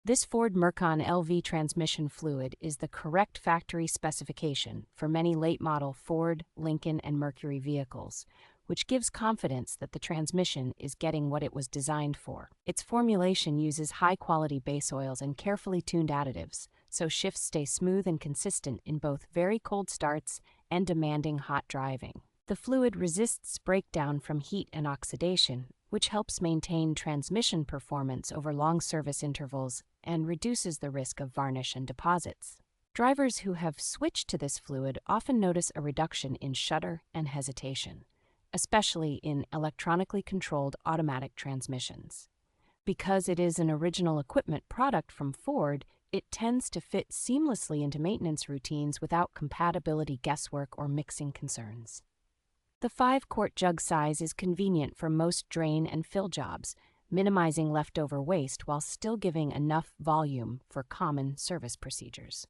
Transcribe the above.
This Ford MERCON LV transmission fluid is the correct factory specification for many late-model Ford, Lincoln, and Mercury vehicles, which gives confidence that the transmission is getting what it was designed for. Its formulation uses high-quality base oils and carefully tuned additives, so shifts stay smooth and consistent in both very cold starts and demanding hot driving. The fluid resists breakdown from heat and oxidation, which helps maintain transmission performance over long service intervals and reduces the risk of varnish and deposits. Drivers who have switched to this fluid often notice a reduction in shudder and hesitation, especially in electronically controlled automatic transmissions. Because it is an original equipment product from Ford, it tends to fit seamlessly into maintenance routines without compatibility guesswork or mixing concerns. The 5-quart jug size is convenient for most drain and fill jobs, minimizing leftover waste while still giving enough volume for common service procedures.